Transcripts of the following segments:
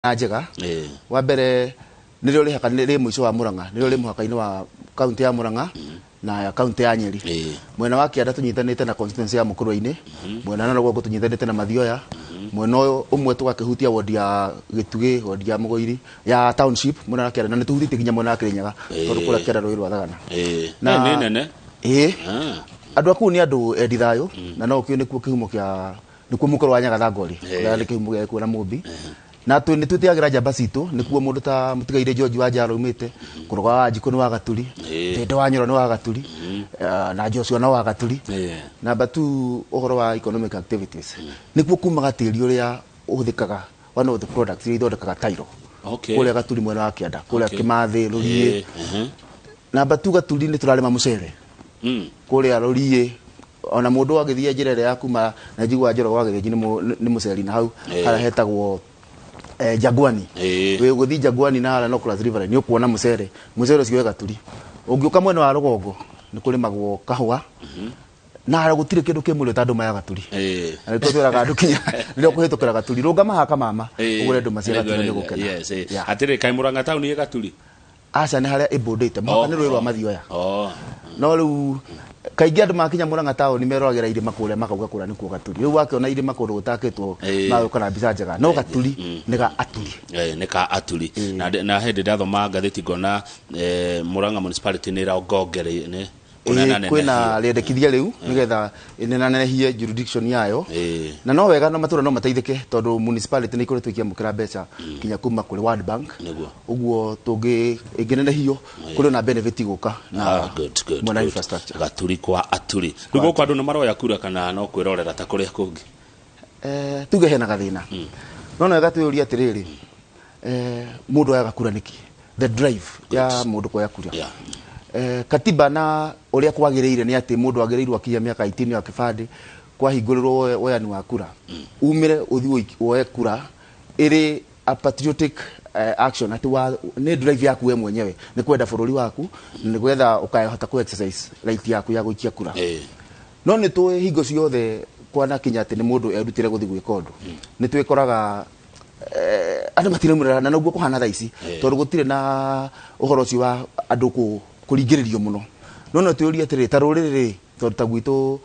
njega wa mbere nĩrĩo rĩhaka mũico wa Murang'a nĩrĩo rĩ mũhaka-inĩ wa kaunti ya Murang'a na kaunti ya Nyeri mwena wa Kĩanda tũnyitanĩte na constituency ya Mũkũrũ-inĩ mwena na Rũgongo tũnyitanĩte na Mathioya mwena ũmwe tũgakĩhutia wodi ya Gĩtugĩ wodi ya Mũgoiri ya township mwena wa Kĩanda na nĩtũhutĩtie nginya mwena wa Kĩrĩnyaga tondũ kũrĩa Kĩanda rũĩ rwa Thagana na nene andũ aku nĩ andũ endi thayũ na no kĩo nĩkuo kĩhumo kĩa nĩkuo mũkũrũ wa Nyagathangori kũrĩa nĩ kĩhumo gĩa kuona mũmbi na nĩ twĩtĩagĩra njamba citũ nĩkuo mũndũ ta mũtigaire George wa Njara umĩte kũrũga wa Njikũ nĩ wa Gaturi Tende wa Nyoro nĩ wa Gaturi na Joshua no wa Gaturi namba 2 ũhoro wa economic activities nĩkuo kumaga tĩri ũrĩa ũhũthĩkaga one of the products iria ithondekaga tairo kũrĩa Gaturi mwena wa Kĩanda kũrĩa Kĩmathĩ Rũriĩ namba 2 Gaturi nĩ tũrarĩma mũcere kũrĩa Rũriĩ ona mũndũ agĩthiĩ njĩra ĩrĩa ya kuma na njigua Njoro wa Gĩthĩnji nĩ mũceri na hau harĩa hetagwo Jagwani we guthi Jagwani na no Cross River ni ukuona mucere ucio Gaturi ungiuka mwena wa Rũgongo ni kurimagwo kahua na ara gutire kindu kimwe ta nduma ya Gaturi na twiraga andu kinya ndio kuhitukira Gaturi runga mahaka mama ugure nduma cia Gaturi ni gukena atire kai Murang'a town ye Gaturi aca ni haria ibundite mahaka ni rũĩ rwa Mathioya no riu kaingĩ andũ makinya Murang'a town meroragĩra irĩma kũrĩa makauga kũrĩa nĩ kuo Gaturi rĩu wakiona irĩma kũndũ gũtakĩtwo magũkora mbica njega no Gaturi nĩ ga Aturi nĩ ka Aturi na hĩndĩ ndathoma ngathĩti ngona Murang'a municipality nĩ ĩraongongereire nĩ kwĩna rĩendekithia rĩu nĩgetha ĩnenanehie jurisdiction yayo na no wega no matũra no mateithĩke tondũ municipality nĩ ikoretwo ikĩamũkĩra mbeca kinya kuma kũrĩ World Bank ũguo ĩngĩnenehio kũrĩ na benefit gũka na mwena infrastructure Gaturi kwa Aturi rĩu gũkũ andũ nĩ maroya kura kana no kwĩrorera ta kũrĩa kũngĩ tuge hena gathĩna no no wega twĩũria atĩrĩrĩ mũndũ oyaga kura nĩkĩ the drive ya mũndũ kuoya kura katiba na uria kwagĩrĩire nĩ atĩ mũndũ agĩrĩirwo akinya mĩaka 18 ya kĩbandĩ kwahingũrĩrwo woyani wa kura umire uthi woye kura ĩrĩ a patriotic action ati nĩ drive yaku we mwenyewe nĩ kwenda bũrũri waku nĩ gwetha ũkahota ku exercise right yaku ya gũikia kura no nĩ tũĩ hingo ciothe kwana kinya atĩ nĩ mũndũ erutire gũthi gwĩka ũndũ nĩ twĩkoraga andũ matiremurana na noguo kũhana thaa ici tondũ gũtirĩ na ũhoro ũcio wa andũ kuringĩrĩrio mũno no twĩũria atĩrĩ ta rũrĩrĩ tondũ ta gwitũ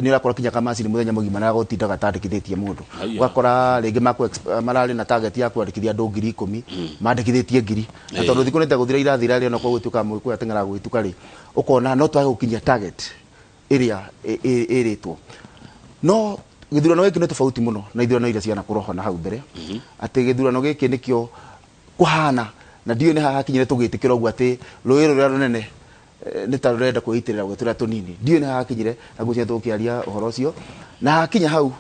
nĩ ũrakora kinya kamacini mũthenya mũgima na gũtindaga tandĩkithĩtie mũndũ ũgakora rĩngĩ mararĩ na target ya kwandĩkithia andũ 10,000 mandĩkithĩtie 1,000 na tondũ thikũ nĩ ta gũthira irathira rĩo no kwa gwĩtuĩka mũĩkũya teng'era gwĩtuka rĩ ũkona no twage gũkinyia target ĩrĩa ĩrĩtwo no gĩthurano gĩkĩ nĩ tofauti mũno na ithurano iria ciana kũrohana hau mbere atĩ gĩthurano gĩkĩ nĩkĩo kũhana na ndiyo nĩ haha kinyire tũgĩtĩkĩra ũguo atĩ rũĩ rũrĩa rũnene nĩ ta rũrenda kwĩitĩrĩra gwĩ tũrĩa tũnini ndiyo nĩ haha kinyire na gũcinya tũkĩaria ũhoro ũcio na hakinya hau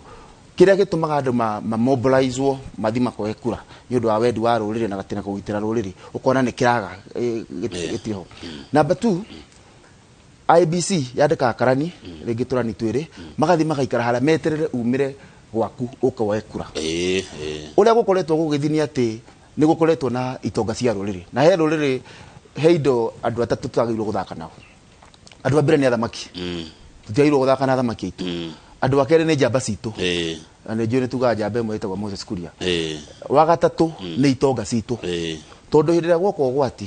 kĩrĩa gĩtũmaga andũ mobilizewo mathi makoe kura nĩ ũndũ wa wendi wa rũrĩrĩ na gatina kũgitĩra rũrĩrĩ ũkona nĩ kĩraga gĩtirĩ ho namba 2 IBC yandĩkaga karani rĩngĩ tũrani twĩrĩ magathi magaikara harĩa meterere umire gwaku ũkawoe kura ũrĩa gũkoretwo gũgĩthinia atĩ nĩ gũkoretwo na itonga cia rũrĩrĩ na he rũrĩrĩ he indo andũ atatũ twagĩrĩirwo gũthaka nao andũ a mbere nĩ athamaki tũtiagĩrĩirwo gũthaka na athamaki aitũ andũ a kerĩ nĩ njamba citũ na nĩ njũĩ nĩ tugaga njamba ĩmwe ĩtagwo Moses Kuria wa gatatũ nĩ itonga citũ tondũ hĩndĩ ĩrĩa guoka ũgwati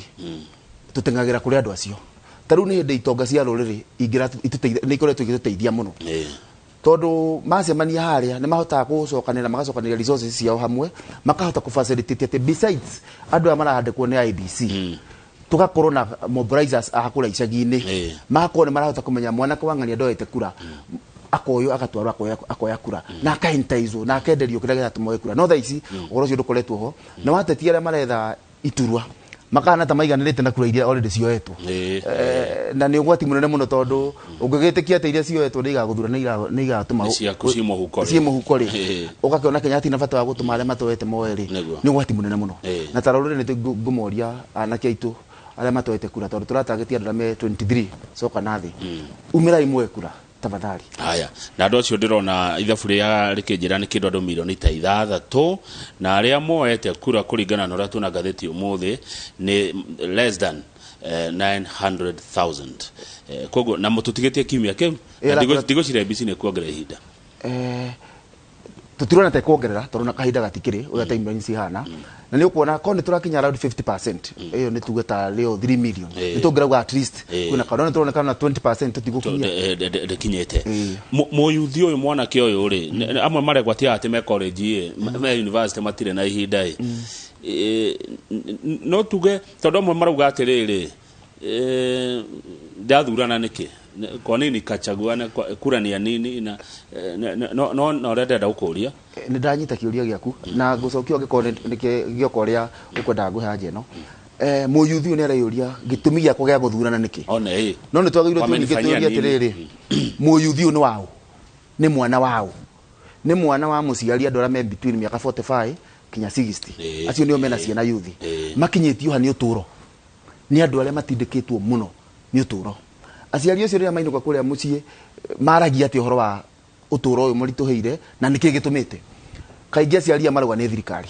tũteng'agĩra kũrĩ andũ acio ta rĩu nĩ hĩndĩ itonga cia rũrĩrĩ nĩ ikoretwo igĩtũteithia mũno tondũ macemania harĩa nĩ mahotaga gũcokanĩra magacokanĩria resources ciao hamwe makahota kũfacilitate atĩ besides andũ aya marandĩkwo nĩ IBC tugakorwo na mobilizers a kũrĩa icagi-inĩ magakorwo nĩ marahota kũmenya mwanake wa ng'ania ndoete kura akoyo agatwarwo akoya kura na akahintaizwo na akenderio kĩrĩa gĩatũma oe kura no thaa ici ũhoro ũcio ndũkoretwo ho na wateti arĩa maretha iturwa makana ta maiganĩrĩte na kura iria already cioetwo na nĩ ũgwati mũnene mũno tondũ ũngĩgĩtĩkia atĩ iria cioetwo nĩ igagũthura nĩ igatũma ciĩ mũhuko rĩ ũgakĩona Kenyatta na bata wa gũtũma arĩa matoete moe rĩ nĩ ũgwati mũnene mũno na ta rũrĩrĩ nĩ ngũmoria anake aitũ arĩa matoete kura tondũ tũratagĩtia andũ me 23 coka na thĩ umĩra imwe kura tafadhali haya na andũ acio ndĩrona ithabu rĩa rĩkĩnjĩra nĩ kĩndũ andũ milioni ta 6 na arĩa moete kura kũringana na ũrĩa tuna ngathĩti ũmũthĩ nĩ less than 900,000 koguo na mũtũtigĩtie kiumia kĩu ndigũcira IBC nĩ kuongerera ihinda tutirona ta kuongerera torona kahinda gatikiri uria timeline cihana na ni ukuona ko ni turakinya around 50% iyo ni tugeta leo 3 million ni tungeraga at least kuna kanona turona kana 20% tutigukinya kinyete mo yuthi uyu mwana ke uyu ri amwe maregwatia ati me college me university matire na ihinda no tuge tondu amwe marauga atiriri ndathurana niki kwa nini kachaguana kurania nini na no renda ukuria ni ndanyita kiuria giaku na gucokio ngikone nigiokoria ukwenda nguhanje no muyuthi ni arayuria gitumi giakwa gia guthurana niki one no ni twagirwo twigituria atiriri muyuthi ni wao ni mwana wao ni mwana wa muciari andu ara me between miaka 45 kinya 60 acio nio mena ciana yuthi makinyitio hani uturo ni andu aria matindikitwo muno ni uturo aciari acio ria mainuka kuria mucie maragia ati horo wa uturo uyu murituheire na niki gitumite kaingi aciari amaruga ni thirikari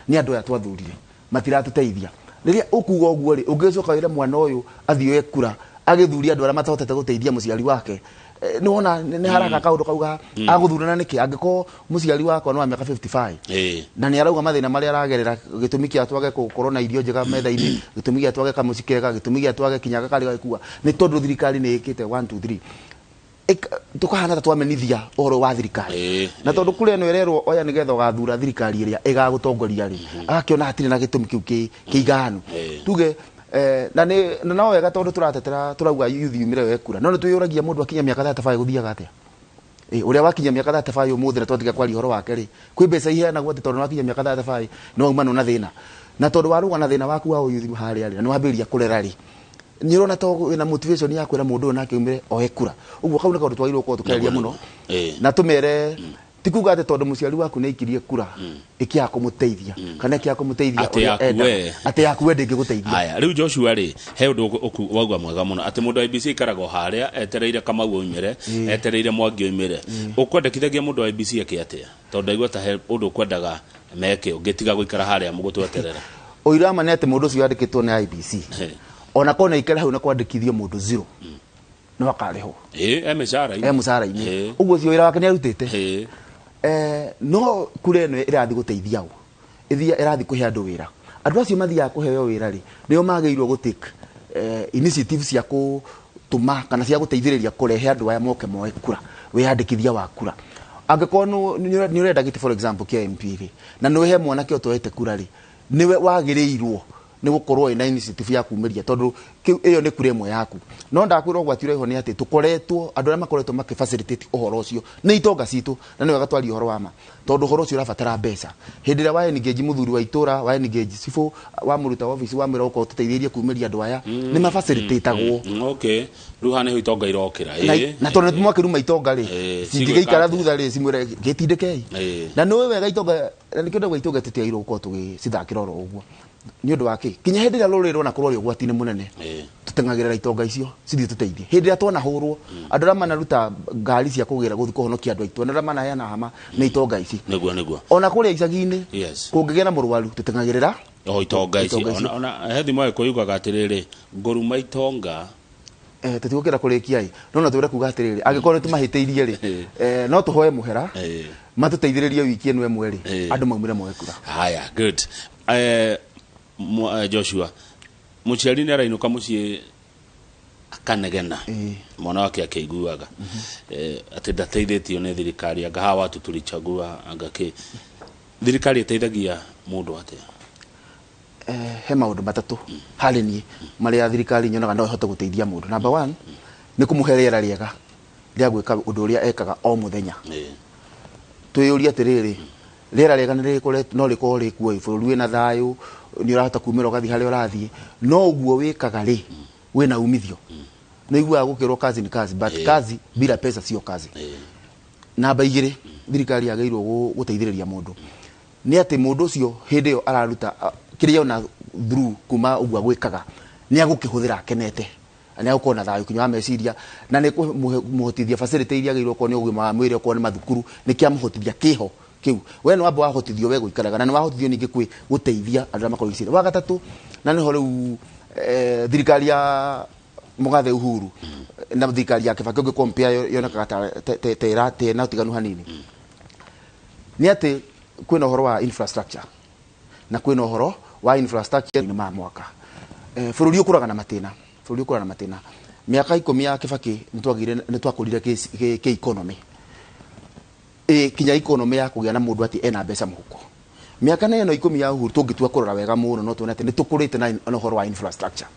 ni andu aya twathurire matiratuteithia riria ukuga uguo ri ungicoka wira mwana uyu athioe kura agithuri andu aria matahotete guteithia muciari wake ni wona ni haraka kaundu kauga aguthurana niki angiko muciari wako no wa miaka 55 na ni arauga mathina maria aragerera gitumi kia twage gukorwo na irio njega metha-ini gitumi kia twage kamucikega gitumi kia twage kinyaga kari gakua ni tondu thirikari ni ikite 1 2 3 tukahana ta twamenithia uhoro wa thirikari na tondu kule no ererwo oya nigetha gathura thirikari iria igagutongoria ri agakiona atiri na gitumi kiu kiiganu tuge na no wega tondu turatetera turauga yuthi umire wekura no tuyuragia mundu akinya miaka 35 guthiaga atia uria wakinya miaka 35 umuthi na twatiga kwari horo wake ri kwi mbeca iheana gwa tondu wakinya miaka 35 no umano na thina na tondu waruga na thina waku wa yuthi hari ari na wambiria kurera ri ni rona to wina motivation ya kwira mundu nake umire oekura uguo kauna kaundu twagirwo ko tukeria muno na tumere tikuga ati tondu muciari waku ni ikirie kura ikia kumuteithia kana ikia kumuteithia ati yaku we ndingiguteithia haya riu Joshua ri he undu wagwa mwega muno ati mundu IBC ikarago haria etereire Kamau umire etereire Mwangi umire ukwendekithagia mundu IBC akiatia tondu igwa ta he undu kwendaga meke ungitiga guikara haria mugutweterera oirama nete mundu ucio yandikitwo ni IBC ona kona ikara hau na kwandikithio mundu zero no akariho emucara-ini uguo cio wira wake ni arutite no kure no irathi guteithia ithia irathi kuhe andu wira andu acio mathia kuheo wira ri nio mageirwo gutake initiative cia gutuma kana cia guteithiriria kurehe andu aya moke moe kura wiyandikithia wa kura angikorwo ni urenda giti for example kia MP ri na no he mwana ke otoete kura ri niwe wagireirwo ni gukorwo ina initiative ya kumeria tondu iyo ni kure imwe yaku no ndakwirwo gwatire ho ni ati tukoretwo andu aria makoretwo makifacilitate uhoro ucio ni itonga citu na ni wega twari uhoro wa ma tondu uhoro ucio urabatara mbeca hindi ria wa engage muthuri wa itura wa engage sifu wa muruta office wa mwira uko tuteithierie kumeria andu aya ni mafacilitatagwo okay ruhane ho itonga irokira na tondu mwake ruma itonga ri cindigeikara thutha ri cimwire gitindekei na no wega itonga ni kindu gwa itonga tutiairwo uko tugicithakira oro uguo ni undu wake kinya hindi ria ruri rona kurwo ugwati-ini munene tutengagirira itonga icio cithii tuteithie hindi ria twana hurwo andu aria manaruta ngari cia kugira guthi kuhonokia andu aitu andu aria manaheana hama ni itonga ici niguo ona kuria icagi-ini kungigia na murwaru tutengagirira itonga ici ona hethi mwe kuyugaga atiriri nguruma itonga tutigukira kurikia no twire kuga atiriri angikorwo tumahitiirie ri no tuhoe muhera matuteithiririe wiki eno emwe ri andu maumire moe kura haya good Joshua muciari ni arainuka mucie akanegena mwana wake akiguaga ati ndateithitio ni thirikari anga hawa watu tulichagua anga ke thirikari iteithagia mundu ate he maundu matatu hari ni maria thirikari nyonaga no ihota guteithia mundu number 1 ni kumuherera riega ria gwika undu uria ekaga o muthenya tuyuria atiriri rera riega ni rikoretwo no rikorwo rikuo iburu wina thayu ni urahota kumira ugathi haria urathie no uguo wikaga ri wina umithio no igua gukirwo kazi ni kazi but kazi bila pesa sio kazi namba 2 thirikari yageirwo guteithiriria mundu ni ati mundu ucio hindi yo araruta kiria ona through kuma ugua gwikaga ni agukihuthira kenete ani agukona thayu kinywa meciria na ni kumuhotithia facility iria geirwo ko ni ugima wa mwiri ko ni mathukuru ni kia muhotithia kiho kiu we no abo ahotithio we guikaraga na ni wahotithio ningi kwi guteithia andu makoro icira wa gatatu na ni ho riu thirikari ya mugathe Uhuru na thirikari ya Kibaki compare yonekaga te na utiganu hanini ni ati kwina horo wa infrastructure na kwina horo wa infrastructure ni mwaka bururi ukuraga na matina miaka 10 ya Kibaki nitwakurire ke economy kinya economy ya kugia na mundu ati ena mbeca muhuko miaka na eno 10 ya Uhuru tungitua kurora wega muno no tuona ati nitukurite na horo wa infrastructure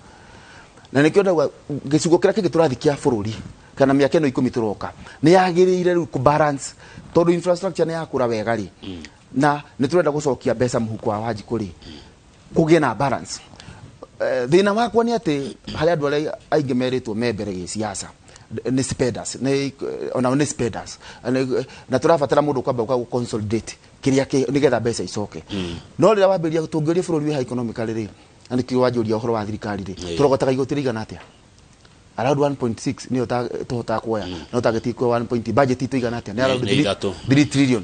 na nikio ndawa gicigo kira kigiturathi kia bururi kana miaka eno 10 turoka ni yagirire ru ku balance tondu infrastructure ni yakura wega ri na niturenda gucokia mbeca muhuko wa Wanjikuri kugie na balance thina wakwa ni ati hari andu aria aingi meritwo membere gi siasa ni spenders ni spenders na turabatara mundu kwamba ku consolidate kiria nigetha mbeca icoke no rira wambiria tungiria bururi ha economically ri ani ki wajuria uhoro wa thirikari ri turogotaga igoti rigana atia around 1.6 ni tuhota kuoya no target iko 1. Budget ito igana atia ni around 3 trillion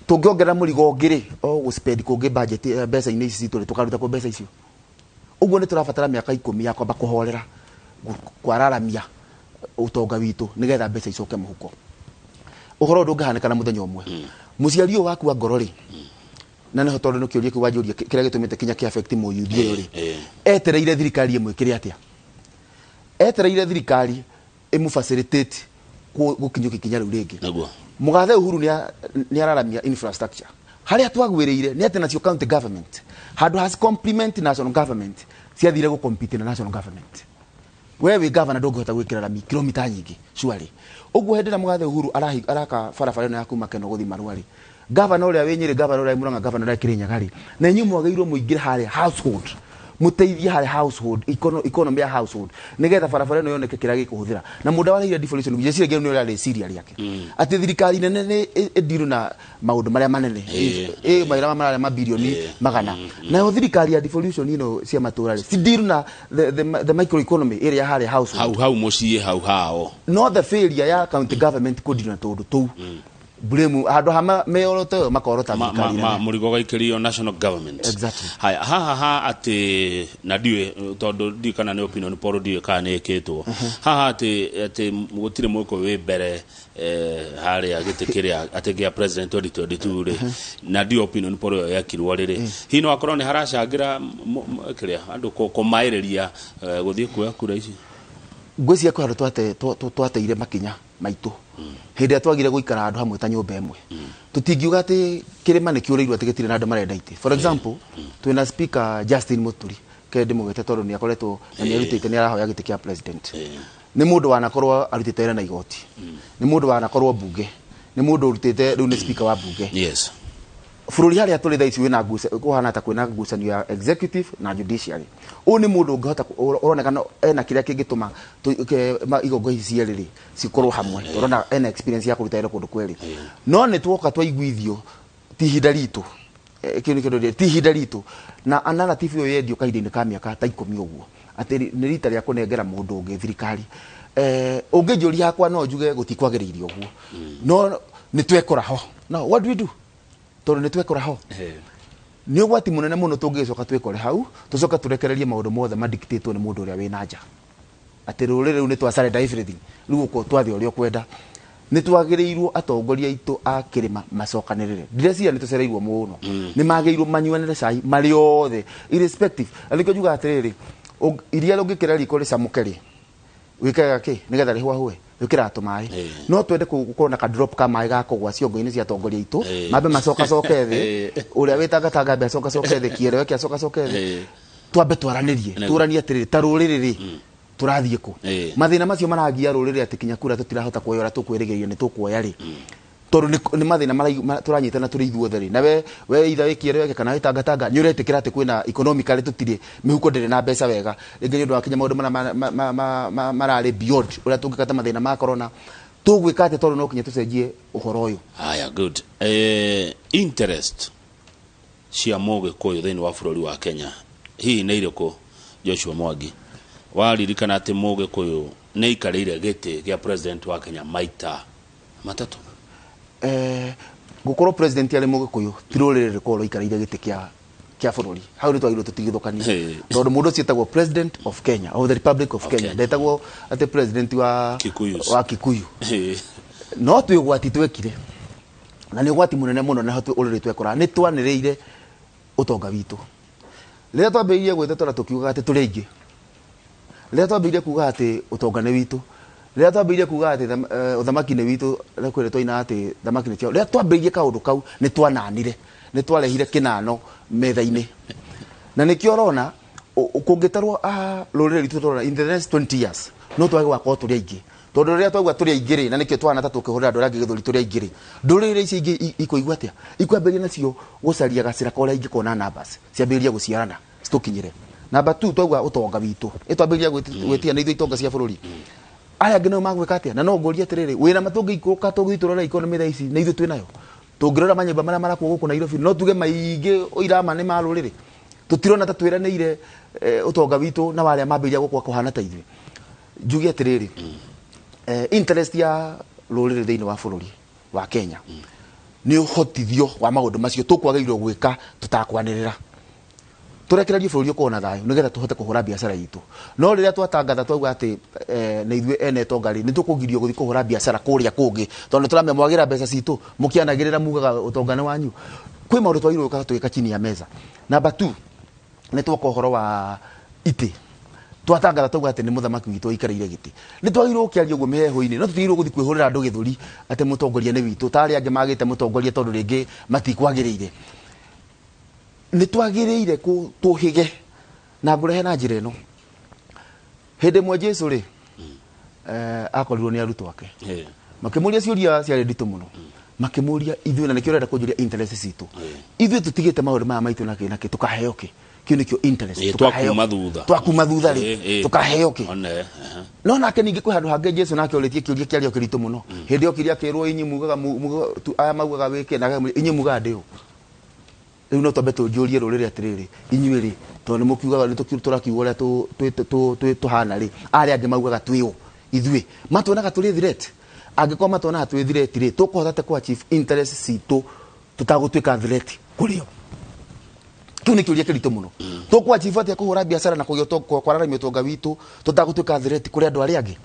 tungiongerera murigo ngiri go spend kungi budget mbeca ini ici tuli tukaruta ku mbeca icio uguo ni turabatara miaka 10 ya kwamba kuhorera kwararamia utonga witu nigetha mbeca icoke muhuko uhoro ndungihanikana muthenya umwe muciari uyu waku wa ngorori na ne hotondo nukiuria kiwajuria kiria gitumite kinya ki affect mu youth yori etereire thirikari imwe kiri atia etereire thirikari imu facilitate gukinyuki kinya riu ringi mugathe Uhuru ni araramia infrastructure haria twagwiriire ni ati nacio county government handu has complement national government ciathire gu compete na national government wewe governor ndungihota gwikira rami kilomita nyingi shwari uguo hendera mugathe Uhuru araka barabara ino yaku makeno guthi Marwari governor uria wenyire governor uria Murang'a governor uria Kirinyaga na inyu mwagirwo muingire haria household muteithia haria household economy ya household nigetha barabara ino yoneke kira gikuhuthira na mundu waraire devolution gije cire ngero ni reciria riake ati thirikari nene ni ediru na maundu maria manene maira marare mabilioni magana na thirikari ya devolution ino cia matura ri sidiru na the micro economy area haria household hau mucie hau hao no the failure ya county government kudina tondu tu blame hado hama meorote makorota thirikari murigo gaikirio national government exactly ha ati na diwe tondu di kana ne opinion poro di kana eketwo ati gutire mwiko we mbere hari agitikiria atigia president 2022 na di opinion poro yakirwo riri hino akorwo ni harachangira kiria andu kumaireria guthie kuya kura ici ngwiciria kwa twateire makinya maitu hindi atwagire guikara andu hamwe ta nyumba emwe tutingiuga ati kirima ni kiurirwo ati gitire na andu marenda ite for example twina speaker Justin Muturi kende mugete tondu ni akoretwo na ni arutite ni arahoya giti kia president ni mundu wanakorwo arutite ira na igoti ni mundu wanakorwo bunge ni mundu urutite riu ni speaker wa bunge yes bururi haria tuli thaici wina nguca kuhana ta kwina ngucanio ya executive na judiciary ni mundu ungihota uronekana ena kiria kingituma igongo ici riri cikorwo hamwe urona ena experience ya kuruta ira kundu kweri no ni twoka twaiguithio ti hinda ritu kindu ti hinda ritu na narrative yo yendio kaide ni ka miaka ta 10 uguo ati ni rita ria kunengera mundu ungi thirikari ungijuria hakwa no njuge gutikwagiririo uguo no ni twekora ho no what do we do tondu ni twekora ho ni ugwati munene muno tungicoka twekore hau tucoka turekererie maundu mothe madictate ni mundu uria wina nja ati rurire ru ni twa surrender everything riu uko twathi uria kwenda ni twagirirwo atongoria itu a kirima macokanirire ndirecia ni tucereirwo muno ni magiirwo manyuanire cai mari othe irrespective aliko juga atiriri iria rungikira riko ricamukeri wikaga ki nigetha rihwa hwe wikira atumai no twende gukorwo na ka drop ka mai ga kugwa ciongo-ini cia atongoria itu mambe macoka coke thi uria witangatanga mbe coka coke thi kiero kia coka coke thi twambe twaranirie turanie atiriri ta ruriri turathie ku mathina macio maragia ruriri ati kinya kura tutirahota kuoyora tukwirigiria ni tukuoya ri tondu ni mathina turanyitana turi ithuothe ri na we itha wikiere weke kana witangatanga nyuretikira ati kwina economically tutire mihuko ndire na mbeca wega ringi ni undu wa kinya maundu marari beyond uria tungikata mathina ma corona tugwika ati tondu no kinya tucenjie uhoro uyu aya good interest cia moge koyo thini wa bururi wa Kenya hii ni iriko Joshua Mwangi waririkana ati moge koyo ni ikarire giti gia president wa Kenya maita matatu gukorwo president ali mugikuyu tirurire rikoro ikarire giti kia bururi hau ni twagirwo tutigithukani tondu mundu cietagwo president of Kenya or the Republic of Kenya ndetagwo ati president wa Kikuyu no twigwati twekire na nä gwati må nene må no na å rä rä twekora nä twanä rä ire å tonga witå rä rä a twambä irie gwä tetåra tå kiugaga atä tå rä aingä rä rä a twambä irie kuga atä å tonga nä witå rä rä a twambä irie kuga atä å thamaki nä witå kwä rä twaina atä thamaki nä ciao rä rä a twambä irie kaå ndå kau nä twananire nä twarehire kä nano metha-inä na nä kä orona kå ngä tarwo rå rä rä ritå tårona in the next 20 years no twage gwakorwo tå rä aingä tondå rä rä a twauga tå rä aingä rä na nä kä twana ta tå kä hå rä ra andå arä angä gä thå ri tå rä aingä rä ndå rä rä ici ingä ikåigua atä a ikwambä ria nacio gå caria gacä ra korä a ingä kona numbers ciambä ria gå ciarana citå kinyä re namba 2 twauga å tonga witå ä twambä ria gwä tia na ithuä itonga cia bå rå ri aya angä nao magwä ka atä a na no ngå ria atä rä rä wä na matå ngä ikå ka tå gä itå rora ikonomi tha ici na ithuä twä nayo tå ngä rora manyämba marä a marakwo gå kå Nairobi no tuge maingä å irama nä ma rå rä rä tå tirona ta twä ranä ire å tonga witå na warä a mambä ria gå kwa kå hana ta ithuä njuge atä rä rä interest ya rå rä rä thä inä wa bå rå ri wa Kenya nä å hotithio wa maå ndå macio tå kwagä irwo gwä ka tå takwanä rä ra tå rekererie bå rå ri å korwo na thayå nä getha tå hote kå hå ra biacara itå no rä rä a twatangatha twauga atä na ithuä ene tonga rä nä tå kå girio gå thiä kå hå ra biacara kå rä a kå ngä tondå tå ramenya mwagä ra mbeca citå må kä anagä rä ra mugaga å tonga nä wanyu kwä maå ndå twagä ka tå gä ka chini ya meza namba 2 nä twoka å horo wa itä twatangatha twauga atä nä må thamaki witå aikareire gä tä nä twagä kä aria å guo mä heho-inä no tå tigä gå thiä kwä hå rä ra andå gä thå ri atä må tongoria nä witå tarä angä magä te må tongoria tondå rä ngä matikwagä rä ire nä twagä rä ire tå hä ge na ngå rehe na njä ra ä no hä ndä ĩmwe Jesu rä akorirwo nä arutwo ake makä må ria ciåria ciarä nditå må no makä må ria ithuä na nä kä å renda kå njå ria interest citå ithuä tå tigä te maå ndå maya maitå nakä nakä tå kaheo kä kä u nä kä o interest twakuma thutha rä tå kaheo kä no nake ningä kwä handå hangä Jesu nake å rä tie kä å ria kä aria kä ritå må no hä ndä ä yo kä ria kä rwo inyi mugaga aya maugaga wä ke na inyi mugaga ndä å rä u no twambe tå njå rie rå rä rä atä rä rä inyuä rä tondå nä må kiugaga nä tå rakiuga å rä a tå hana rä arä angä maugaga twä å ithuä matuonaga tå rä threat angä korwo matuonaga twä threat rä tå kåhota te kwa chief interest citå tå tagå tuä ka threat kå rä o kä u nä kä å ria kä ritå må no tå kwa chief atä a kå hå ra biacara na kwararamia å tonga witå tå tagå tuä ka threat kå rä andå arä angä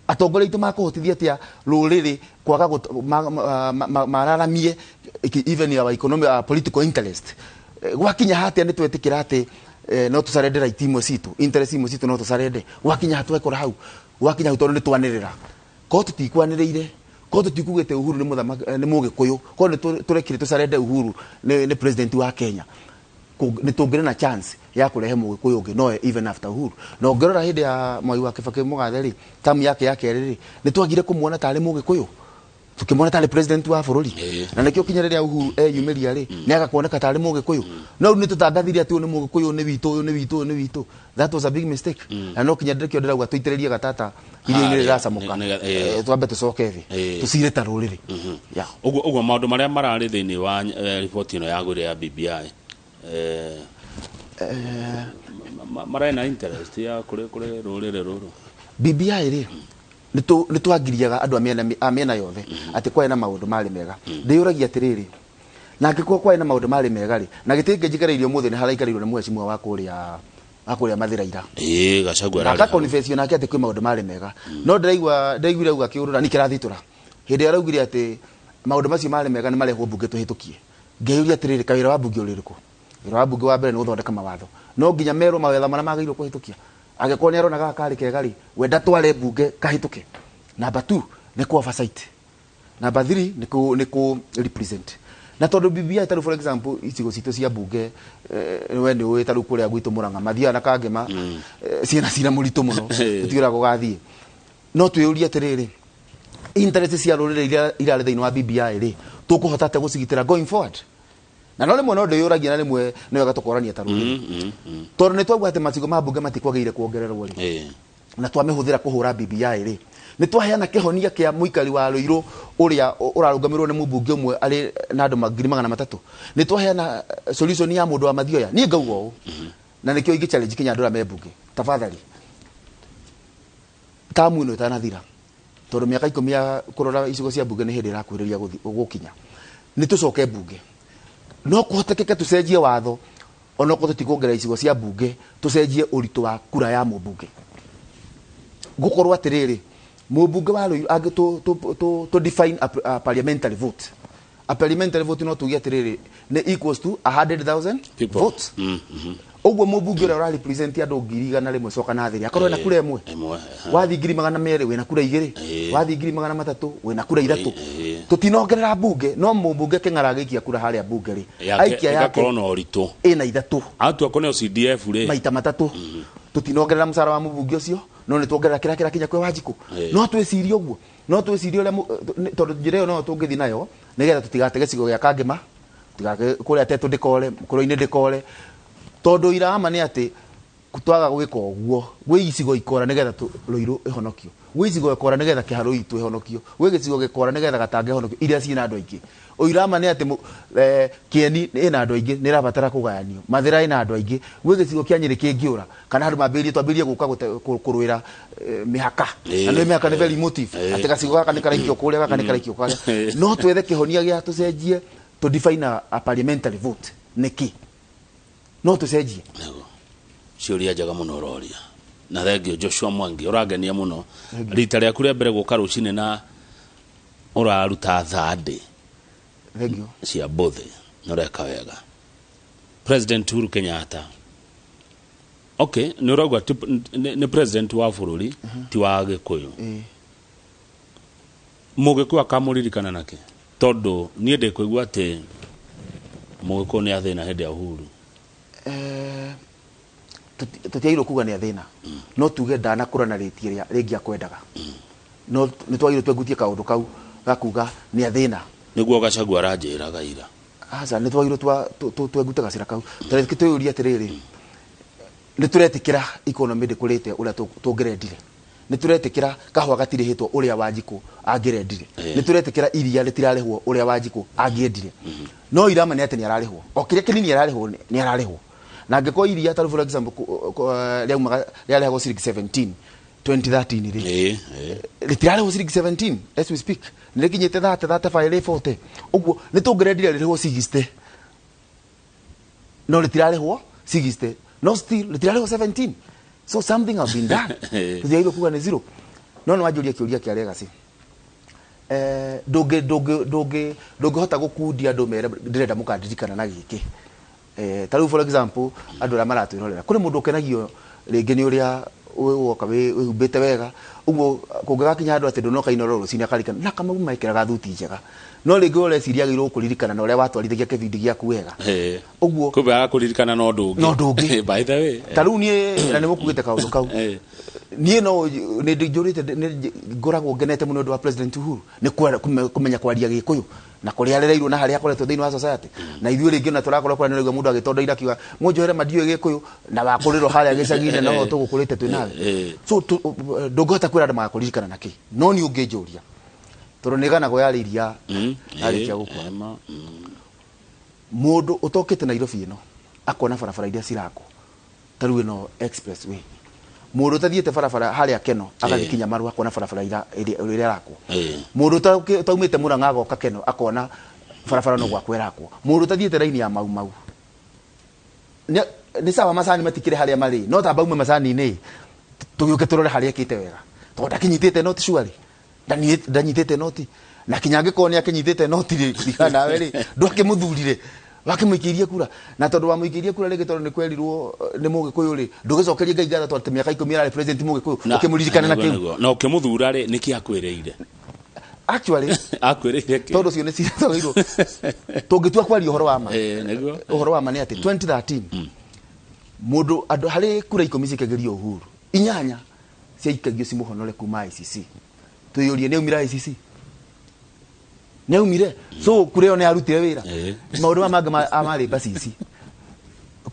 atongoria itå makå hotithia atä a rå rä rä kwaga mararamie even our economic political interest gwakinya hatä a nä twetä kä ra atä no tå carende right imwe citå interest imwe citå no tå carende gwakinya ha twekora hau gwakinya hau tondå nä twanä rä ra korwo tå tikwanä rä ire korwo tå tikugä te Uhuru nä må gä kå yå korwo tå rekire tå carende Uhuru nä president wa Kenya nä tå ngä rä na chance ya kå rehe må gä kå yå å ngä no even after Uhuru na å ngä rora hä ndä ya Mwai wa Kibaki må gathe rä tamu yake ya kerä rä nä twagire kå muona tarä må gä kå yå tå kä mona tarä president wa bå rå ri na nä kä o kinya rä rä a Uhuru eyumä ria rä nä agakuoneka tarä må gä kå yå no nä tå tangathire atä å nä må gä kå yå nä witå å nä witå å nä witå that was a big mistake na no kinya ndä kä o ndä rauga tå itä rä rie gatata iria-inä rä racamå ka twambe tå coke thä tå cire ta rå rä rä å guo maå ndå marä a mararä thä inä wa riboti ä no ya gå rä ya BBI marena interest ya kå rä rå rä rä rå rå BBI rä nä twangiriaga andå a mĩena yothe atä kwarä na maå ndå marä mega ndä å ragia atä rä rä na angä korwo kwarä na maå ndå marä mega rä na gä tä ngä njikareirio må thä nä haraikarä nä mwecimwa wa kå rä a mathä raira akakonfesio nake atä kwä maå ndå marä mega no ndaiguire uga kä å rå ra nä kä rathitå ra hä ndä ä araugire atä maå ndå macio marä mega nä marehwo mbunge tå hä tå kie ngeiå ria atä rä rä kawä ra wa mbunge å rä rä kå wä ra wa mbunge wa mbere nä gå thondeka mawatho no nginya merwo mawetha marä a magä kå hä tå kia angä korwo nä aronaga karä kega rä wenda tware mbunge kahä tå ke namba 2 nä kå oversight namba 3 nä kå represent na tondå BBI tarä for example icigo citå cia mbunge we nä å ä tarä u kå rä a gwitå må Rang'a mathiaga na kangema ciena cira må ritå må no tå tigä raga gå gathiä no twä å ria atä rä rä interest cia rå rä rä irarä thä inä wa BBI rä tå kå hota te gå cigitä ra going forward na no rä mwe no ndä å ragia na rä mwe nä wega tå korania ta rå rä tondå nä twauga atä macigo ma mbunge matikwagä ire kuongererwo rä na twamä hå thä ra kå hå ra BBI rä nä twaheana kä honia kä a må ikari wa rå irå å rä a å rarå ngamä rwo nä må mbunge å mwe arä na andå 300,000 nä twaheana solution ya må ndå wa mathioya niä ngauga å na nä kä o ingä challenge kinya andå arä a me mbunge tafadhali tamu ä no ĩtanathira tondå mä aka 10 ya kå rora icigo cia mbunge nä hä ndä ĩrakuhä rä ria gå kinya nä tå coke mbunge no kå hotekeke tå cenjie watho onokorwo tå tikuongerera icigo cia mbunge tå cenjie å ritå wa kura ya må mbunge gå korwo atä rä må mbunge wa rå angä tå define a parliamentary vote a parliamentary vote no tugia tiriri ne equals to 100,000 votes. Ogwo mubunge ora ora represent ya ndogiri gana rimwe coka na thiri akorwo na kura imwe wathi ngiri magana mere wena kura igiri wathi ngiri magana matatu wena kura ithatu tutinongerera bunge no mubunge kingaragikia kura haria bunge ri aikia yake korona orito ina ithatu atu akone CDF ri maita matatu tutinongerera musara wa mubunge ucio no ni tuongerera kira kinya kwe Wanjiku no twicirie ogwo no twicirie ule tondu njire no tungithi nayo nigetha tutigatege cigo gya kangima tigake kuria tetu ndikore kuroine ndikore tondu irama ni ati kutwaga gwika ogwo gwe icigo ikora nigetha ruiru ihonokio gwe icigo ikora nigetha kiharu itu ihonokio gwe gicigo gikora nigetha gatange ihonokio iria ciina andu aingi oirama ni ati kieni ina andu aingi ni rabatara kugayanio mathira ina andu aingi gwe gicigo kia Nyeri kingiura kana andu mambirie twambirie guka kurwira mihaka na ni mihaka ni very motive ati gacigo gaka ni karaikio kuria gaka ni karaikio kuria no twethe kihonia gia tucenjie to define a parliamentary vote niki no tucenjie ciuria njaga muno roria na thengio Joshua Mwangi uragenia muno rita ria kuria mbere guka rucine na uraruta thande thengio cia bothe noreka wega President Uhuru Kenyatta okay ni uragwa ni president wa bururi ti wa Gikuyu Mugikuyu akamuririkana nake tondu nie ndikuigua ati Mugikuyu ni athina hindi ya Uhuru tutiairo kuga ni athina no tuge ndana kurana ritie ringi akwendaga no nitwairo twegutie kaundu kau gakuga ni athina niguo Gachagua aranjira gaira aza nitwairo tweguta gacira kau tare kituyuria atiriri nituretikira economy ndikurite uria tungirendire nituretikira kahwa gatirihitwo uria Wanjiku angirendire nituretikira iria ritirarihwo uria Wanjiku angiendire no irama ni ati ni ararihwo okire kinini ararihwo ni ararihwo na ngeko iria taru for example ria lego 17 2013 ri ritirarihwo 17 as we speak nirikinyite 35 40 ogwo nitungirendire rihwo 60 no ritirarihwo 60 no still ritirarihwo 17 so something has been done tuthaigo kuga ni zero no wajuria kiuria kia legacy doge hota gukundia andu mere ndirenda mukandirikana na giki taru for example andu ra maratwirorera kuri mundu ukenagio ringi ni uria woka wihumbite wega uguo kungakinya andu ati ndonoka inororo cini akarikana na kama maikiraga thuti njega no ringi ureciria girwo kuririkana na uria watwarithagia kibindi giaku wega uguo kuba kuririkana no ndungi by the way taru nie na nimukugite kaundu kau nie no ni njurite ni ngoragwo ngenete muno ndu wa President Uhuru ni kumenya kwaria Gikuyu na kuria rereirwo na haria akoretwo thiini wa society na ithuĩ ringi na turakorwo kwa nĩrĩgwo mũndũ agĩtonda irakiuga mũnjohere mandiũ Gikuyu na wakurirwo haria gĩcagi-inĩ no tũgũkũrĩte twĩ nawe so ndũngĩhota kwĩra andũ magakuririkana na kĩ no ni ũngĩnjũria tondũ nĩganagwo yarĩria arĩkia gũkua mũndũ ũtokĩte Nairobi ĩno akona barabara iria cirakwo tarũ ĩno expressway mundu tathiete barabara haria Keno agakinya Maru akona barabara ira irakwo mundu taumite Murang'a agoka Keno akona barabara no gwakwo irakwo mundu tathiete raini ya mau ni sawa masani matikire haria mari no tamba ume masani ni tuyuke turore haria kite wega to ndakinyitite noti shwari ndanyitite noti na kinyange koni akinyitite noti rikana weri ndoke muthurire wakimuikiria kura na tondu wa muikiria kura rege tondu ni kwerirwo ni Mugikuyu ri ndugicokeria ngai ngatho tondu miaka 10 ara president Mugikuyu ukimuririkana na kiu na ukimuthura ri niki akwireire actually akwireire ki tondu cio ni cithoirwo tungitua kwaria uhoro wa ma niguo uhoro wa ma ni ati 2013 mundu andu hari kura 10 cikegerio Uhuru inyanya cia ikagio cimuhonore kuma ICC tuyurie ni umira ICC neumire so kureo ne arutire wira maundu manga amari basisi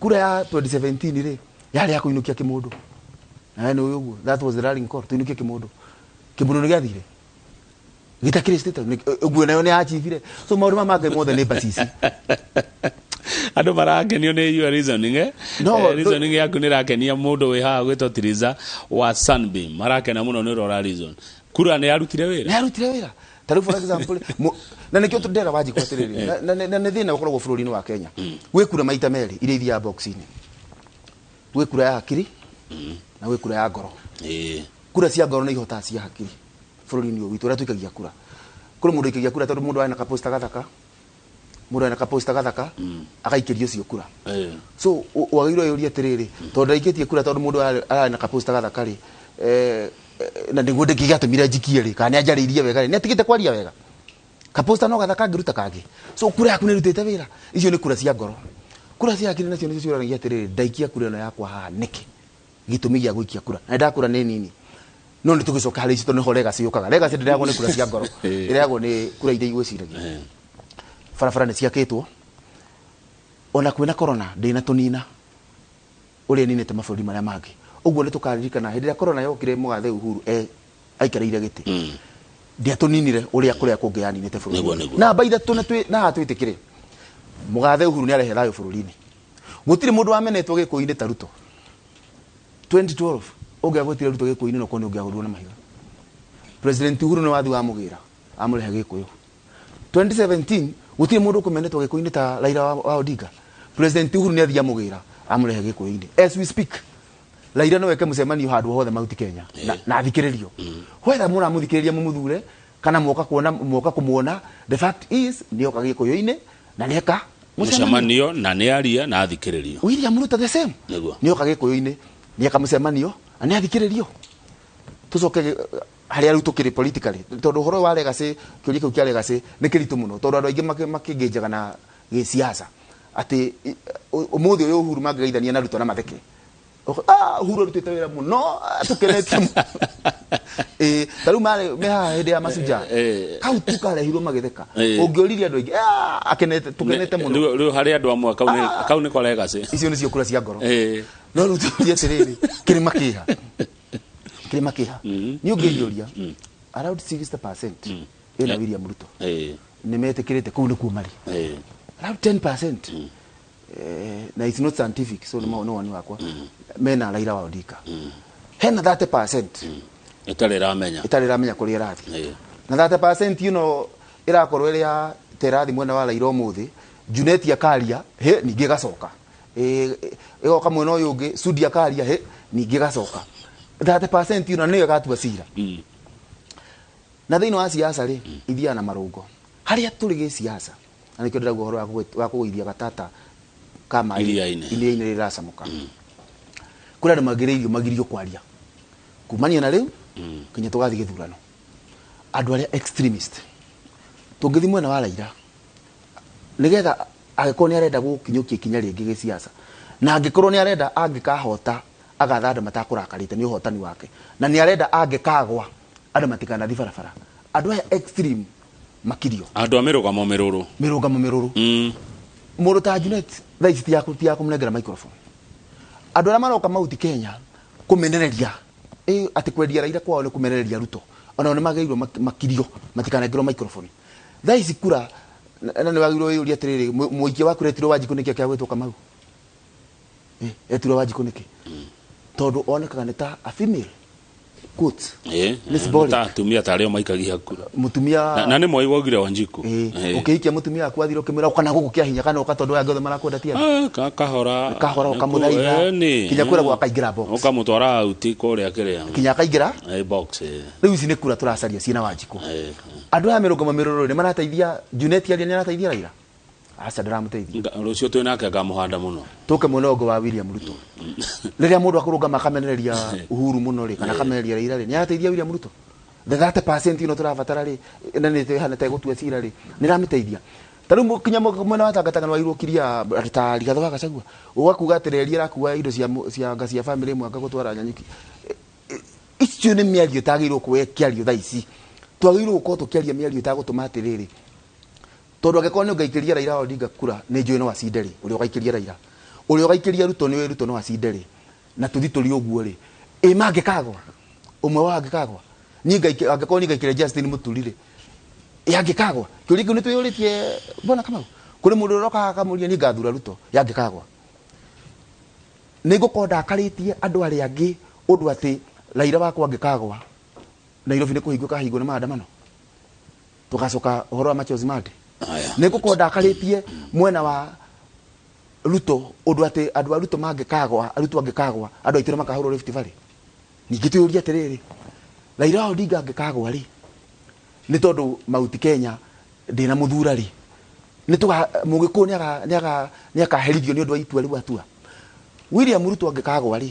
kura ya 2017 ri yari ya kuinukia kimundu na no yugo that was the rallying call tuinukia kimundu ni gathire gitakire state uguo nayo ne achivire so maundu manga mothe ne basisi andu marakenio ni your reasoning no reasoning yaku ni rakenia mundu wi haha gwetwo Tiriza wa Sunbeam marakena muno ni rora reason kura ne arutire wira taru for example na nikio tudera Wanjiku atiriri na ne thina ukoragwo bururi-ini wa Kenya wikura maita meri ire ithia box-ini wikura ya hakiri na wikura ya ngoro kura cia ngoro ni ihota cia hakiri bururi-ini witu ra tuikagia kura kuri mundu ikagia kura tondu mundu ana kaposta gathaka mundu ena kaposta gathaka agaikirio cio kura so wagirwo yuria tiriri tondu aikitie kura tondu mundu ana kaposta gathaka ri na niguo ndikigatumire njikie ri kana anjariirie wega ri netigite kwaria wega kaposta no gathaka ngiruta kage so kura yaku nirutite wira icio ni kura cia ngoro kura cia akiri nacio nicio ciuragia tiriri ndaikia kura ino yakwa ha niki gitumi gia guikia kura na ndakura ni nini no ni tugicoka hari icio tondu legacy yukaga legacy ndiragwo ni kura cia ngoro iragwo ni kura ithei gwiciragia barabara ni ciakitwo ona kwina corona ndina tunina uri ninite maburi maria mangi uguo ni tukaririkana hindi ya corona yokire mugathe Uhuru aikarire giti ndia tuninire uri akuria kungi yaninite bururi na baitha na hatwitikire mugathe Uhuru ni arehe thayo bururi-ini gutire mundu wamenetwo gikuini ta Ruto 2012 ungiagwetire Ruto gikuini no koni ungiagurwo na mahiga President Uhuru ni wathi wa mugira amurehe gikuyu 2017 gutire mundu kumenetwo gikuini ta Raila wa Odinga President Uhuru ni athia mugira amurehe gikuini as we speak Raila no weke mucemanio handu hothe Mount Kenya na thikiririo whether mura muthikiriria mumuthure kana mwoka kumuona the fact is ni oka gikuyu-ini na neka mucemanio na ni aria na thikiririo William Ruto the same ni oka gikuyu-ini ni eka mucemanio na ni athikiririo tucoke hari aru tukiri politically tondu horo wa legacy kiuria kiu kia legacy ni kiritu muno tondu andu aingi makingejaga na gisiasa ati umuthi uyu Uhuru mangigeithania na Ruto na matheke Uhuru rutite wira muno tukenete taru me ha hindi ya masuja kau tukarehirwo magitheka ungioriria andu aingi akenete tukenete muno riu hari andu amwe kau ni ko legacy icio ni cio kura cia ngoro no ruturia tiriri kirima kiha ni ungiioria around 60% ina William Ruto ni metikirite kuu ni kumari around 10% na it's not scientific so no one wakwa mena Raila wa Odinga hena 30% itari ramenya kuri irathi na 30% you know irakorwo iria terathi mwena wa Raila umuthi Junet akaria he ningi gacoka igoka mwena uyu ungi Sudi akaria he ningi gacoka 30% you know niyo gatua cira na thiini wa siasa ri ithia na marungo haria turi gi siasa na nikio ndiraguo horo wa kugoithia gatata kama iria-ini riracamuka kuri andu magirio kwaria kumania na riu kinya tugathi githurano andu aria extremist tungithi mwena wa Raila nigetha agikorwo ni arenda gukinyukia kinya ringi gi siasa na angikorwo ni arenda angikahota agatha andu matakurakarite ni uhotani wake na ni arenda angikagwa andu matikana thi barabara andu aya extreme makirio andu amirugamo miruru mundu ta Junet thaici ti yakumunengera microphone andu aria maroka Mount Kenya kumenereria ati kwendia Raila kwao ni kumenereria Ruto ona ni magairwo makirio matikanengerwo microphone thaici kura na ni wagirwo yuria tiriri muikia waku retirwo Wanjiku niki akiagwetwo Kamau etirwo Wanjiku niki tondu onekaga ni ta a female quote ni symbolic ta tumia tario maikagia kura mutumia na ni moi wogire Wanjiku ukiikia mutumia aku athiro kimira ukana guku kia hinya kana ukatondo ya ngothe marakwenda tia kahora ukamuthaitha kinya kura gwa kaingira box ukamutwara uti kuria kiria kinya kaingira box riu ici ni kura turacaria ciina Wanjiku andu ya mirugo mamiruru ni marateithia Junet aria ni arateithia Raila aca ndiramuteithia rucio twi nake ngamuhanda muno tuke munogo wa William Ruto riria mundu akurunga makamenereria Uhuru muno ri kana kamenereria Raila ri ni arateithia William Ruto the 30% ino turabatara ri na ni hana ta gutua cira ri ni ramiteithia taru kinya mwena wa tangatanga wa irukiria atari gathoga gacagua ugakuga atereria rakuwa indo cia ngacia family mwaka gutwara Nyanyuki icio ni miario tagirwo kwekiario thaici twagirwo gukorwo tukiaria miario tagutuma atiriri tondu agikorwo ni ungaikiria Raila Odinga kura ni njui no acinderi uri ugaikiria Raila uri ugaikiria Ruto ni Ruto no acinderi na tuthi turi uguo ri mangikagwa umwe wa angikagwa ni agikorwo ni ngaikiria Justin Muturire yangikagwa kiuri kiu ni tuyuritie bona Kamau kuri mundu uroka akamuria ni ngathura Ruto yangikagwa ni gukorwo ndakaritie andu aria angi undu ati Raila wakwa angikagwa Nairobi ni kuhingo ni maandamano tugacoka uhoro wa machozi made ni gukorwo ndakaritie mwena wa Ruto undu ati andu a Ruto mangikagwa Ruto angikagwa andu aitire makahurwo Rift Valley ningi tuyuria atiriri Raila Odinga angikagwa ri ni tondu Mount Kenya ndina muthura ri nä tå må gä kå nä akaherithio nä å ndå wa itua rä u atua William Ruto angä kagwa rä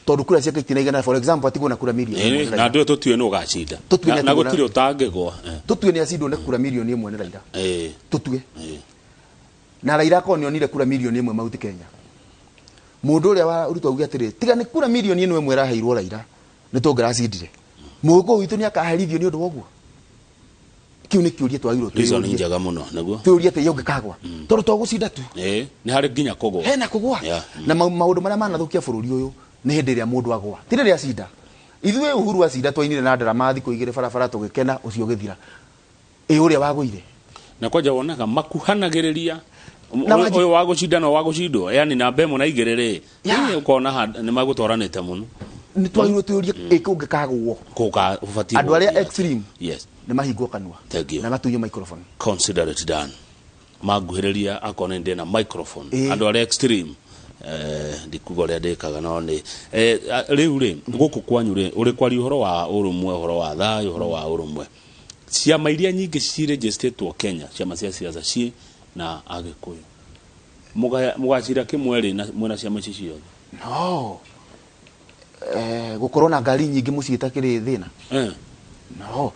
tondå kura ciake itinaigana for example atigwo na kura milioni na ndå tå tuä nä å gacinda na gå tirä å tangä gwa tå tue nä acindwo nä kura milioni ĩmwe nä Raila tå tue na Raila akorwo nä onire kura milioni ĩmwe Mount Kenya må ndå å rä a wa Ruto auge atä rä tiga nä kura milioni ĩno ĩmwe ĩraheirwo Raila nä tå ngä racindire må gä kå witå nä akaherithio nä å ndå wa å guo kä u nä kä å ria twagirwo twä å ria atä yaungä kagwa tondå twagå cinda tu nä harä nginya kå gwa hena kå gwa na maå ndå marä a manathå kia bå rå ri å yå nä hä ndä ä rä a må ndå agwa tä rä rä acinda ithuä Uhuru acinda twainire na ndarama thikå igä rä barabara tå gä kena å cio å gä thira ä å rä a wagå ire na kwanja wonaga makuhanagä rä ria å yå wa gå cinda no wa gå cindwo yani namba ĩmwe na igä rä rä å kona nä magå twaranä te må no nä twagirwo twä å ria ä kä å ngä kagwo andå arä a nä mahingwo kanua na matunywo microphone consider it done manguhä rä ria akona ndä na microphone andå arä a extreme ndikuga å rä a ndä kaga no nä rä u rä gå kå kwanyu rä å rä kwaria å horo wa å rå mwe å horo wa thayå å horo wa å rå mwe ciama iria nyingä ciregistrĩtwo Kenya ciama cia ciaca ci na agä kå yå må gacira kä mwe mwena ciama ici ciothe no gå korwo na ngari nyingä må ciä takä rä thä na no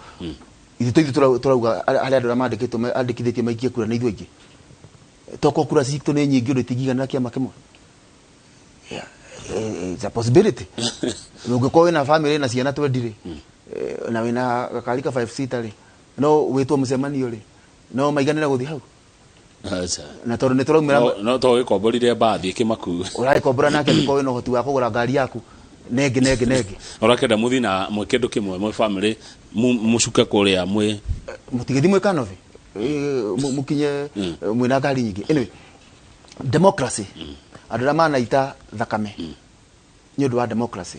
ithuä tå rauga harä andå arä a mandä kithä tie maikie kura nä ithuä aingä tokorwo kura citå nä nyingä å ndå itingigana na kä ama kä mwe it's a possibility å ngä korwo wä na family na ciana twendirä na wä na gakari ka 5 seater rä no wä two må cemanio rä no maiganä ra gå thiä hau na tondå nä tå raumä ra no to wä komborire mbathi kä maku å rarä kombora nake angä korwo wä na å hoti wa kå gå ra ngari yaku nenge å rakenda må thi na mwä kä ndå kä mwe mwä family må cuke kå rä a mwä må tigä thi mwä kanothi må kinye mwä na ngari nyingä anyway democracy andå arä a manaita thakame nä å ndå wa democracy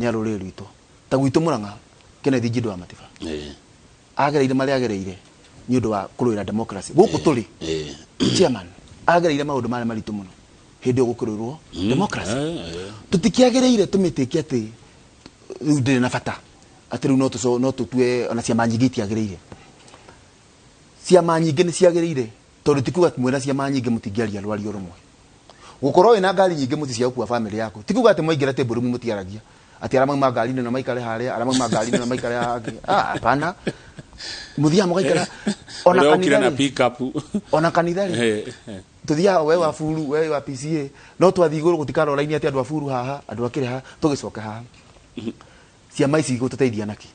nä arå rä rwitå ta gwitå må ranga Kennedy Njindå wa Matiba agereire marä agereire nä å ndå wa kå rå ä ra democracy gå kå tå rä chairman agereire maå ndå marä a maritå må no hä ndä ä yo gå kä rå irwo democracy tå tikä rä ire tå mä tä kie atä rä u ndä rä na bata atä rä u no tå tue ona ciama nyingä itiagä rä ire ciama nyingä nä ciagä rä ire tondå tikuga mwena ciama nyingä må tingäaria rwari å rå mwe gå korwo wä na ngari nyingä må ti cia gå kua bamä yaku tikuga atä mwaingä ra tä mbå rå må tiaragia atä arä a mauma ngari-inä no maikare harä a arä a mauma ngari-inä no maikare hangä apana må thiaga må gaikara ona kanitha rä tå thiaga we wa buru we wa PCA no twathiä igå rå gå tikarora-inä atä andå a buru haha andå akä rä ha tå gä coke haha ciama ici gå tå teithia naki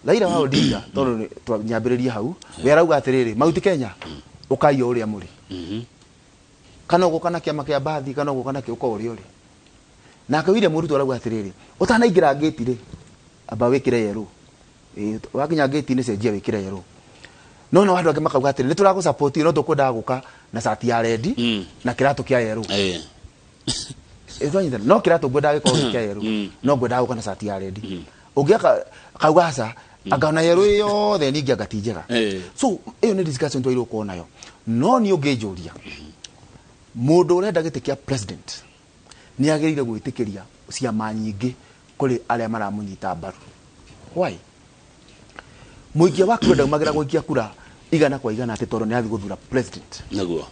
Raila wa Odinga tondå nyambä rä ria hau we arauga atä rä rä Mount Kenya å kaio å rä a må rä kana å gå kana kä ama kä a mbathi kana å gå kana kä å korwo å rä å rä nake William Ruto arauga atä rä rä å tanaingä ra ngäti rä amba wä kä re yerå wakinya ngäti-inä cenjia wä kä re yerå no no andå angä makauga atä rä nä tå ragå support no tå kwendaga gå ka na cati ya rendi na kä ratå kä a yerå no kä ratå ngwendaga gä korwo kä a yerå no ngwendaga gå ka na cati ya rendi å ngä akauga aca angana yerå ä yothe ningä angati njega so ä yo nä discussion twagä rwo korwo nayo no niä å ngä njå ria må ndå å renda gä tä kä a president nä agä rä ire gwä tä kä ria ciama nyingä kå rä arä a maramå nyita mbaru må ikia wa kura ndaumagä ra gå ikia kura igana kwa igana atä tondå nä athiä gå thura president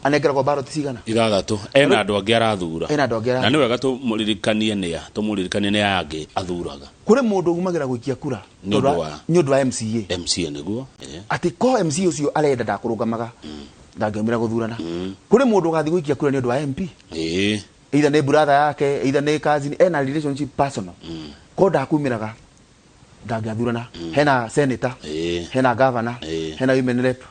anengeragwo baroti cigana 6 ena andå angä arathura na nä wega tå må ririkanie nä aya angä athuraga kå rä må ndå umagä ra gå ikia kura nä å ndå wa MCA nä guo atä ko MCA å cio arenda ndakå rå ngamaga ndangä ra gå thurana kå rä må ndå gathiä gå ikia kura nä å ndå wa MP either nä brother yake either nä cousin ena relationship personal ko ndakumä raga ndangĩathurana hena senator hena governor hena women rep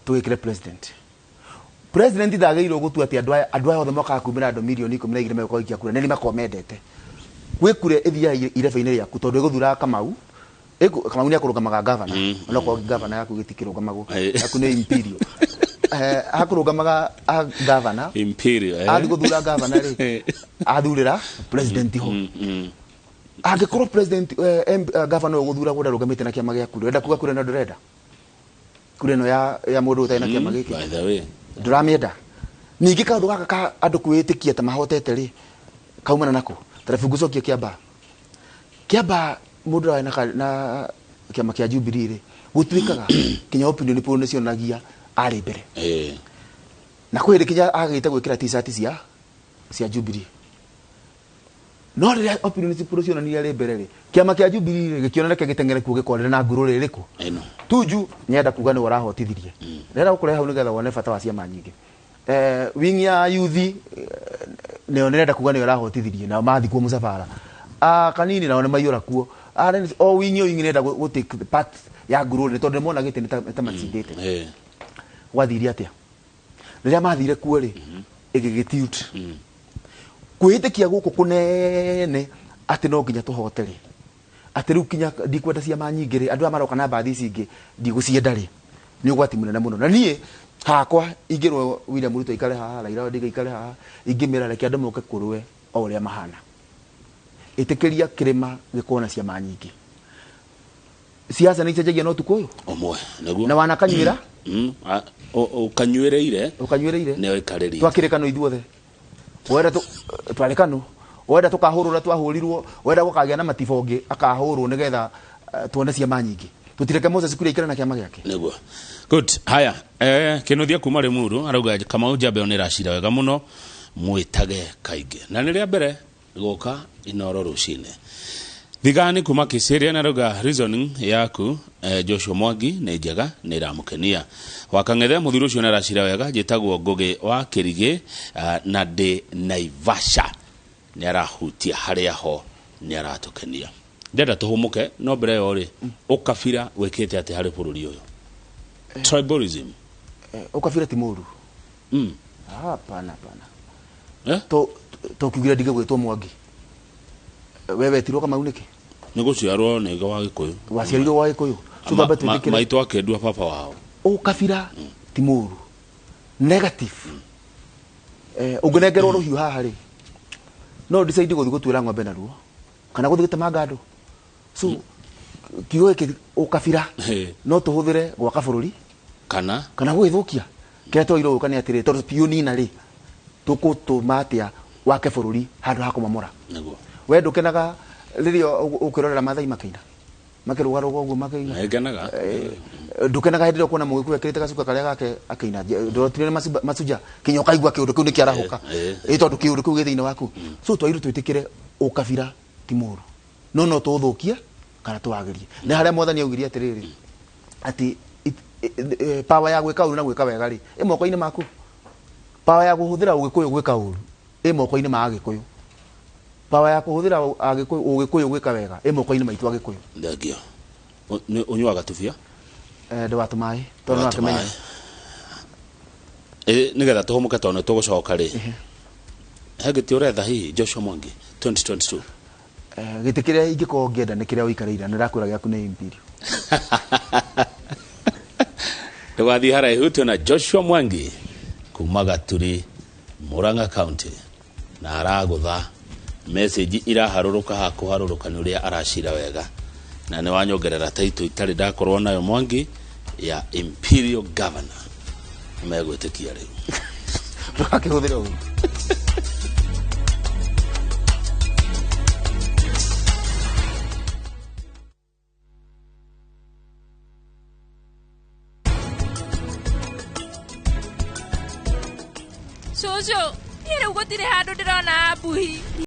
tũgĩkĩre president ndagĩrĩirwo gũtua atĩ andũ aya othe mokaga kumĩra andũ milioni 12 megũkorwo ikia kura nĩ makorwo mendete gwĩ kura ĩthiaga irebe-inĩ rĩaku tondũ ĩgũthuraga Kamau nĩ akũrũgamaga governor onokorwo governor yaku gĩtikĩrũgamagwo yaku nĩ imperial akũrũgamaga governor athiĩ gũthura governor rĩ athurĩra president ho angĩkorwo president governor ũgũthura gũra rũgamĩte na kĩama gĩa kura wenda kuga kura ĩno ndũrenda kura ĩno ya mũndũ ũtarĩ na kĩama gĩkĩ ndũramĩenda ningĩ kaũndũ gaka ka andũ kwĩĩtĩkia ta mahotete rĩ kaumana nako tarebe ngũcokia kĩamba mũndũ arĩ na kĩama kĩa Jubilee rĩ gũtuĩkaga kinya opinion poll nĩ cionanagia ari mbere na kwä kinya agä gwä kä ra t-shirt cia Jubilee no rä rä opportunity pro cionanire rä mbere rä kä ama kä a Jubilee gä kä onaneke gä teng'ere kuo gä korere na ngurå rä rä kå Tuju nyenda kuga nä warahotithirie rä gå kå hau nä getha wone bata wa ciama nyingä wing ya yuthi nä o nä renda kuga nä warahotithirie nao mathi kuo Musafara kanini nao nä maiyå ra kuo o wing nä renda gå take part ya ngurå rä tondå nä mona gä tä nä ta macindä te gwathirie atä a rä rä a mathire kuo rä ä gä gä tiut kwä hä tä kia gå kå kå nene atä no nginya tå hote rä atä rä u kinya ndikwenda ciama nyingä rä andå aya maroka na mbathi ici ingä ndigå cienda rä nä å gwati må nene må no na niä hakwa ingä rwo William Ruto ikare haha Raila Odinga ikare haha ingä mä ra reke andå moke kå rwe o å rä a mahana ä tä kä ria kä rä ma gä korwo na ciama nyingä ciaca nä icenjagia no tukå yå na wanakanyuä ra ukanyuä reire nä o ikarä ria twakä rä kano ithuothe wenda twarä kano wenda tå kahå rå ra twahå rirwo wenda gå kagä a na matibongä akahå rwo nä getha tuone ciama nyingä tå tireke Moses Kuria ikare na kä ama gä ake niguo good haya kä nå thia kuma rä muru arauga Kamau Njambe nä racira wega må no mwätage kaingä na nä rä a mbere gåka inoro rå cinä thigani kuma Kisiria na arauga reasoning yaku Joshua Mwangi nä njega nä ramå kenia wakang'ethe må thuri å cio nä racira wega njätagwo Ngũgĩ wa Kĩrigĩ na ndĩ Naivasha nä arahutia harä a ho nä aratå kenia ndenda tå hå må ke no mbere yo rä å kabira wä kä te atä harä bå rå ri å yå tribalism å kabira ti må ru pana to kiugire ndigä gwä two Mwangi we wetirwo Kamau nä kä nä gå ciarwo nä wa gä kå yå waciarirwo wa gä kå yå maitå akendua papa wao å kabira ti må ru negative å ngä nengerwo rå hiå haha rä no decide gå thiä gå tuä ra ng'ombe na ruo kana gå thiä gä temanga andå so kiugo gä kä å kabira no tå hå thä re gwaka bå rå ri kana gå gä thå kia kä rä a twagirwo gå ka nä atä rä tondå piå nina rä tå kå tå ma atä a wake bå rå ri handå ha kå mamora we ndå kenaga rä rä a å kä rorera mathai makäina makä rå garå ga å guo makäina ndå kenaga hä ndä ä rä a kuona må gä kå ekä rä te gacuka karä a gake akäina ndårotire macunja kä nya å kaigua kä å ndå kä u nä kä arahå ka tondå kä å ndå kä u gä thä inä waku so twagirwo twä tä kä re å kabira ti må ru no tå thå kie kana tå wagä rie nä harä a mwathani augire atä rä rä atä pawa ya gwä ka å ru na gwä ka wega rä ä moko-inä maku pawa ya gå hå thä ra å gä kå yå gwä ka å ru ä moko-inä ma agä kå yå pawa ya kå hå thä ra å gä kå yå gwä ka wega ä moko-inä maitå agä kå yå thengio å nyuaga tubia ndä watå maä tondå no akä menya nä getha tå hå må ke tondå nä tå gå coka rä he gä tä å retha hihi Joshua Mwangi 2022 gä tä kä rä a ingä korwo ngä enda nä kä rä a å ikarä ira nä rakwä ra gä aku nä imperial ndå gathiä haraihu twä na Joshua Mwangi kuma Gaturi Murang'a County na aragå tha message iraharå rå ka ha kå harå rå ka nä å rä a aracira wega na nä wanyongerera taito itarä ndakorwo nayo Mwangi ya imperial governor nä megwä tä kia rä u akä hå thä ra å Cucu, niä rä u gå tirä handå ndä rona mbuhi